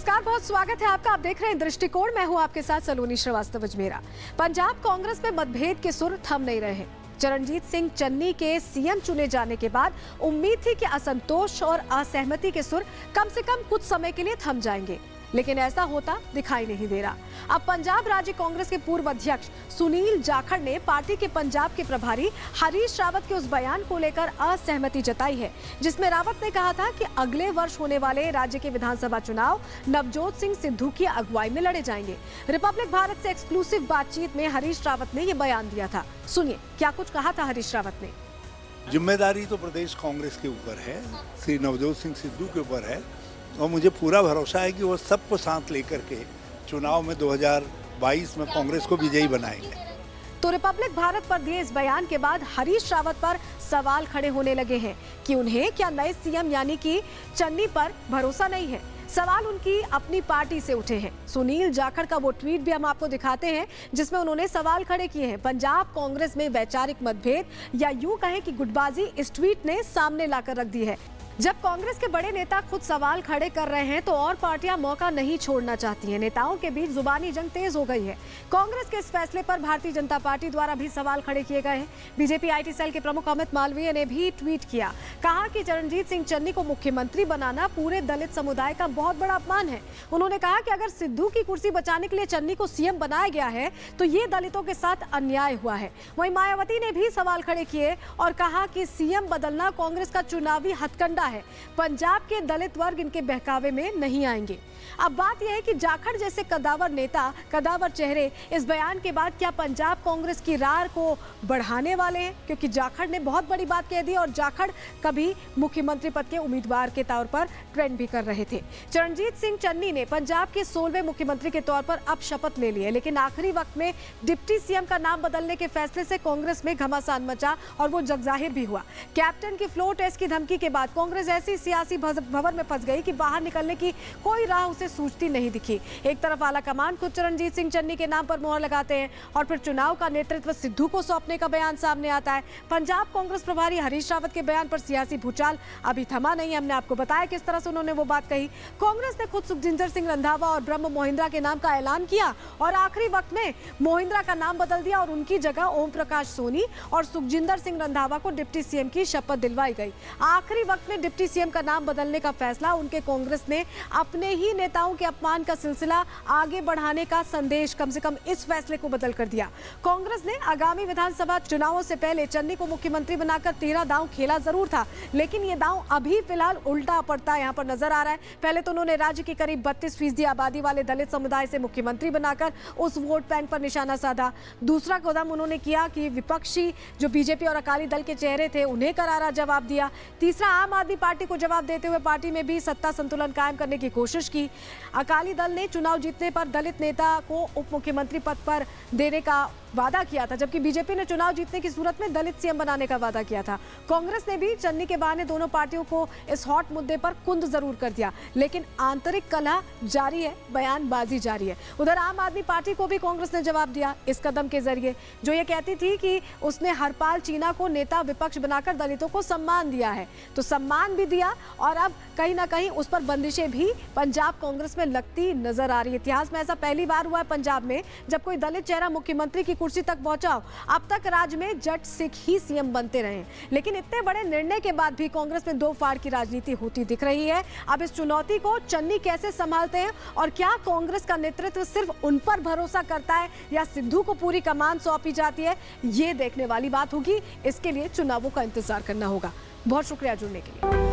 नमस्कार, बहुत स्वागत है आपका। आप देख रहे हैं दृष्टिकोण। मैं हूं आपके साथ सलोनी श्रीवास्तव अजमेरा। पंजाब कांग्रेस में मतभेद के सुर थम नहीं रहे। चरणजीत सिंह चन्नी के सीएम चुने जाने के बाद उम्मीद थी कि असंतोष और असहमति के सुर कम से कम कुछ समय के लिए थम जाएंगे, लेकिन ऐसा होता दिखाई नहीं दे रहा। अब पंजाब राज्य कांग्रेस के पूर्व अध्यक्ष सुनील जाखड़ ने पार्टी के पंजाब के प्रभारी हरीश रावत के उस बयान को लेकर असहमति जताई है, जिसमें रावत ने कहा था कि अगले वर्ष होने वाले राज्य के विधानसभा चुनाव नवजोत सिंह सिद्धू की अगुवाई में लड़े जाएंगे। रिपब्लिक भारत से एक्सक्लूसिव बातचीत में हरीश रावत ने ये बयान दिया था। सुनिए क्या कुछ कहा था हरीश रावत ने। जिम्मेदारी तो प्रदेश कांग्रेस के ऊपर है, श्री नवजोत सिंह सिद्धू के ऊपर है और मुझे पूरा भरोसा है कि वो सबको साथ लेकर के चुनाव में 2022 में कांग्रेस को विजयी बनाएंगे। तो रिपब्लिक भारत पर दिए इस बयान के बाद हरीश रावत पर सवाल खड़े होने लगे हैं कि उन्हें क्या नए सीएम यानी कि चन्नी पर भरोसा नहीं है। सवाल उनकी अपनी पार्टी से उठे हैं। सुनील जाखड़ का वो ट्वीट भी हम आपको दिखाते हैं, जिसमें उन्होंने सवाल खड़े किए हैं। पंजाब कांग्रेस में वैचारिक मतभेद या यूं कहें कि गुटबाजी इस ट्वीट ने सामने लाकर रख दी है। जब कांग्रेस के बड़े नेता खुद सवाल खड़े कर रहे हैं तो और पार्टियां मौका नहीं छोड़ना चाहती हैं। नेताओं के बीच जुबानी जंग तेज हो गई है। कांग्रेस के इस फैसले पर भारतीय जनता पार्टी द्वारा भी सवाल खड़े किए गए हैं। बीजेपी आईटी सेल के प्रमुख अमित मालवीय ने भी ट्वीट किया, कहा कि चरणजीत सिंह चन्नी को मुख्यमंत्री बनाना पूरे दलित समुदाय का बहुत बड़ा अपमान है। उन्होंने कहा कि अगर सिद्धू की कुर्सी बचाने के लिए चन्नी को सीएम बनाया गया है तो ये दलितों के साथ अन्याय हुआ है। वहीं मायावती ने भी सवाल खड़े किए और कहा कि सीएम बदलना कांग्रेस का चुनावी हथकंडा है। पंजाब के दलित वर्ग इनके बहकावे में नहीं आएंगे। अब बात यह है कि जाखड़ जैसे कदावर नेता, कदावर चेहरे इस बयान के बाद क्या पंजाब कांग्रेस की रार को बढ़ाने वाले हैं, क्योंकि जाखड़ ने बहुत बड़ी बात कह दी और जाखड़ कभी मुख्यमंत्री पद के उम्मीदवार के तौर पर ट्रेंड भी कर रहे थे। चरणजीत सिंह चन्नी ने पंजाब के 16वें मुख्यमंत्री के तौर पर अब शपथ ले ली है, लेकिन आखिरी वक्त में डिप्टी सीएम का नाम बदलने के फैसले से कांग्रेस में घमासान मचा और वो जगजाहिर भी हुआ। कैप्टन की फ्लोर टेस्ट की धमकी के बाद कांग्रेस ऐसी सियासी भंवर में फंस गई कि बाहर निकलने की कोई राह उसे सूझती नहीं दिखी। एक तरफ आला कमान खुद चरणजीत सिंह चन्नी के नाम पर मोहर लगाते हैं और फिर चुनाव का नेतृत्व सिद्धू को सौंपने का बयान सामने आता है। पंजाब कांग्रेस प्रभारी हरीश रावत के बयान पर सियासी भूचाल अभी थमा नहीं। हमने आपको बताया किस तरह से उन्होंने वो बात कही। कांग्रेस ने खुद सुखजिंदर सिंह रंधावा और ब्रह्म मोहिंद्रा के नाम का ऐलान किया और आखिरी वक्त में मोहिंद्रा का नाम बदल दिया और उनकी जगह ओम प्रकाश सोनी और सुखजिंदर सिंह रंधावा को डिप्टी सीएम की शपथ दिलवाई गई। आखिरी वक्त में डिप्टी सीएम का नाम बदलने का फैसला उनके कांग्रेस ने अपने ही नेताओं के अपमान का सिलसिला आगे बढ़ाने का संदेश कम से कम इस फैसले को बदल कर दिया। कांग्रेस ने आगामी विधानसभा चुनावों से पहले चन्नी को मुख्यमंत्री बनाकर 13 दांव खेला जरूर था, लेकिन ये दांव अभी फिलहाल उल्टा पड़ता यहाँ पर नजर आ रहा है। पहले तो उन्होंने राज्य की करीब 32% आबादी वाले दलित समुदाय से मुख्यमंत्री बनाकर उस वोट बैंक पर निशाना साधा। दूसरा कदम उन्होंने किया कि विपक्षी जो बीजेपी और अकाली दल के चेहरे थे उन्हें करारा जवाब दिया। तीसरा, आम आदमी पार्टी को जवाब देते हुए पार्टी में भी सत्ता संतुलन कायम करने की कोशिश की। अकाली दल ने चुनाव जीतने पर दलित नेता को उप मुख्यमंत्री पद पर देने का वादा किया था, जबकि बीजेपी ने चुनाव जीतने की सूरत में दलित सीएम बनाने का वादा किया था। कांग्रेस ने भी चन्नी के बहाने दोनों पार्टियों को इस हॉट मुद्दे पर कुंद जरूर कर दिया, लेकिन आंतरिक कलह जारी है, बयानबाजी जारी है। उधर आम आदमी पार्टी को भी कांग्रेस ने जवाब दिया इस कदम के जरिए, जो ये कहती थी कि उसने हरपाल चीना को नेता विपक्ष बनाकर दलितों को सम्मान दिया है, तो सम्मान भी दिया और अब कहीं ना कहीं उस पर बंदिशें भी पंजाब कांग्रेस में लगती नजर आ रही है। इतिहास में ऐसा पहली बार हुआ है पंजाब में जब कोई दलित चेहरा मुख्यमंत्री की कुर्सी तक पहुंचा। अब तक राज्य में जट सिख ही सीएम बनते रहे, लेकिन इतने बड़े निर्णय के बाद भी कांग्रेस में दो फाड़ की राजनीति होती दिख रही है। अब इस चुनौती को चन्नी कैसे संभालते हैं और क्या कांग्रेस का नेतृत्व सिर्फ उन पर भरोसा करता है या सिद्धू को पूरी कमान सौंपी जाती है, ये देखने वाली बात होगी। इसके लिए चुनावों का इंतजार करना होगा। बहुत शुक्रिया जुड़ने के लिए।